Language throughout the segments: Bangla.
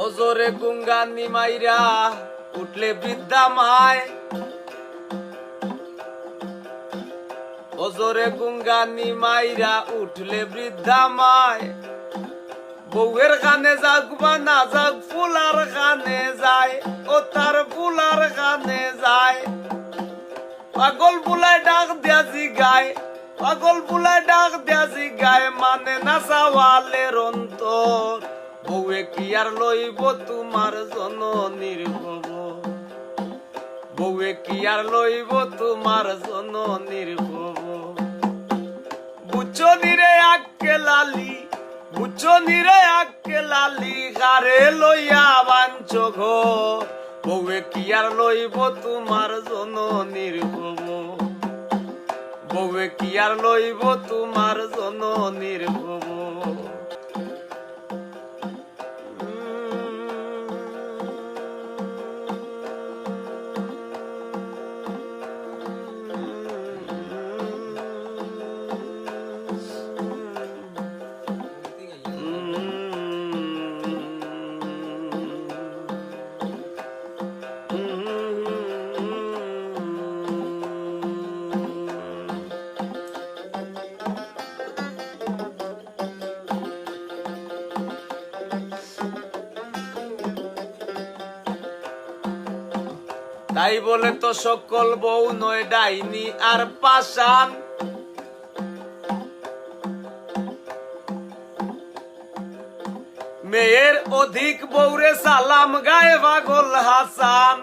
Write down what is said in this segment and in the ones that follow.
ওজরে গুঙ্গানি মাইরা উঠলে বৃদ্ধা মায়, ওজরে গুঙ্গানি মাইরা উঠলে বৃদ্ধা মায়। বউয়ের কানে যাক বা না যাক ফুলার কানে যায়, ও তার ফুলার কানে যায়। পাগল বুলায় ডাক দিয়া জিগায়, পাগল বুলায় ডাক দিয়া জিগায়, মানে না চাওয়ালের অন্তর। বউয়ে কি আর লইব তোমার জননীর খবর, বউয়ে কি আর লইব তোমার জননীর খবর। বুঝছো নিরে আক্কে লালি, বুঝছো নিরে আক্কে লালি, গারে লইয়া বাঞ্চ ঘর। বউয়ে কি আর লইব তোমার জননীর খবর, বউয়ে কি আর লইব তোমার জননীর খবর। তাই বলে তো সকল বউ নয় ডাইনি আর পাষাণ। মেয়ের অধিক বউরে সালাম গায়ে পাগল হাসান।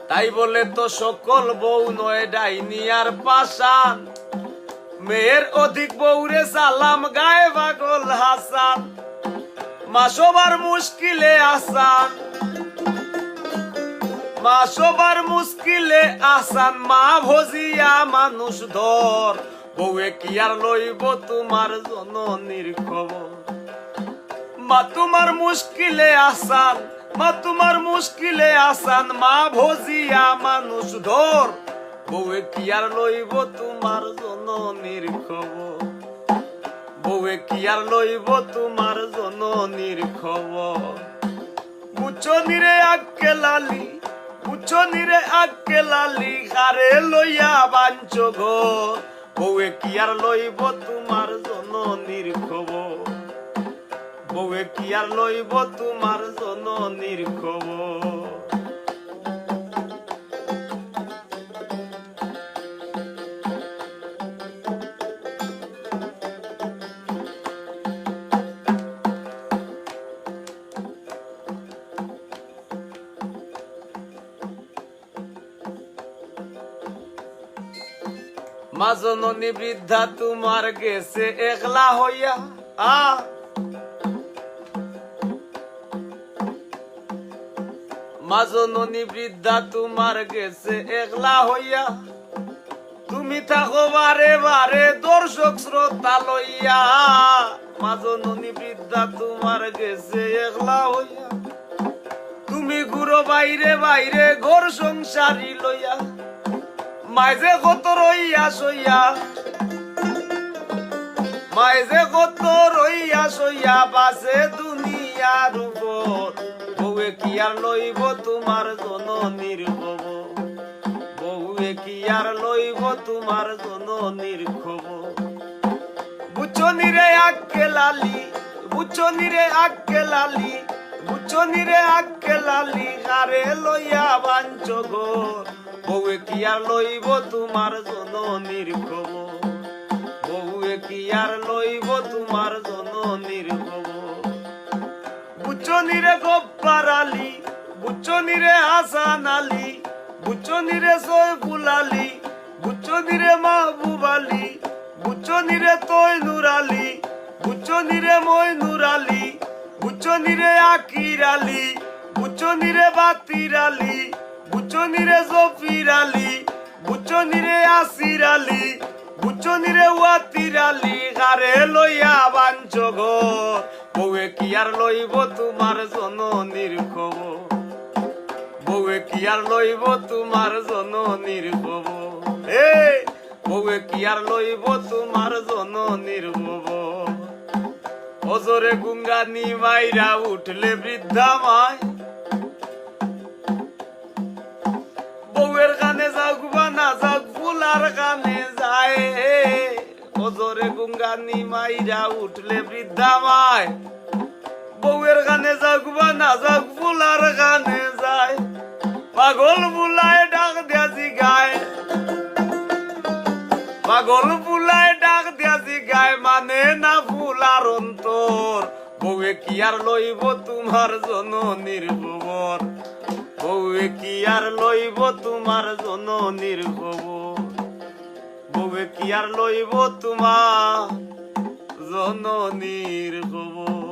তাই বলে তো সকল বউ নয় ডাইনি আর পাষাণ। মেয়ের অধিক বউরে সালাম গায়ে পাগল হাসান। মা সবার মুশকিলে আসান, মা সবার মুশকিলে আসান। মা ভজিয়া মানুষ ধর, বউয়ে কি আর লইব তোমার জননীর খবর। মা তোমার মুশকিলে আসান, মা তোমার মুশকিলে আসান। মা ভজিয়া মানুষ ধর, বউয়ে কি আর লইব তোমার জননীর খবর, বউয়ে কি আর লইব তোমার জননীর খবর। বুঝছো নিরে আক্কে লালি, বুঝছো নিরে আক্কে লালি, গারে লইয়া বাঞ্চ ঘর। বউয়ে কি আর লইব তোমার জননীর খবর, বউয়ে কি আর লইব তোমার জননীর খবর। মা জননী বৃদ্ধা তোমার গেছে একলা হইয়া, মা জননী বৃদ্ধা তোমার গেছে একলা হইয়া। তুমি থাকো বারে বারে দর্শক শ্রোতা লইয়া, মা জননী বৃদ্ধা তোমার গেছে একলা হইয়া। তুমি ঘুরো বাইরে বাইরে ঘর সংসারী লইয়া। মাইজে কত রইয়া সইয়া, মাইজে কত রইয়া সইয়া, বাসে দুনিয়ার উপর। বউয়ে কি আর লইব তোমার জননীর খবর, বউয়ে কি আর লইব তোমার জননীর খবর। বুঝছো নিরে আক্কে লালি, বুঝছো নিরে আক্কে লালি, বুঝছো নিরে আক্কে লালি, গারে লইয়া বাঞ্চ ঘর। বউয়ে কি আর লইব তোমার জননীর খবর, বউয়ে কি আর লইব তোমার জননীর খবর। বুঝছো নিরে গব্বার আলী, বুঝছো নিরে হাসান আলী, বুঝছো নিরে সৈফুল আলী, বুঝছো নিরে মাহবুব আলী, বুঝছো নিরে তৈনুর আলী, বুঝছো নিরে মইনুর আলী, বুঝছো নিরে আকির আলী, বুঝছো নিরে বাতির আলী, বুঝছো নিরে জফির আলী, বুঝছো নিরে আসির আলী, বুঝছো নিরে ওয়াতির আলী, গারে লইয়া বাঞ্চ ঘর। বউয়ে কি আর লইব তোমার জননীর খবর, বউয়ে কি আর লইব তোমার জননীর খবর। বউয়ে কি আর লইব তোমার জননীর বব অজরে গুঙ্গানি মাইরা উঠলে বৃদ্ধা মায় বউয়ের কানে যাক বা না যাক ফুলার কানে যায় অজরে গুঙ্গানি মাইরা উঠলে বৃদ্ধা মায় বউয়ের কানে যাক বা না যাক ফুলার কানে যায় পাগল বুলায় ডাক দিয়াছি গায় পাগল বুলায় ডাক দিয়াছি গায় মানে না ফুলার অন্তর বউয়ে কি আর লইব তোমার জননীর খবর বউয়ে কি আর লইব তোমার জননীর খবর বউয়ে কি আর লইব তোমার জননীর খবর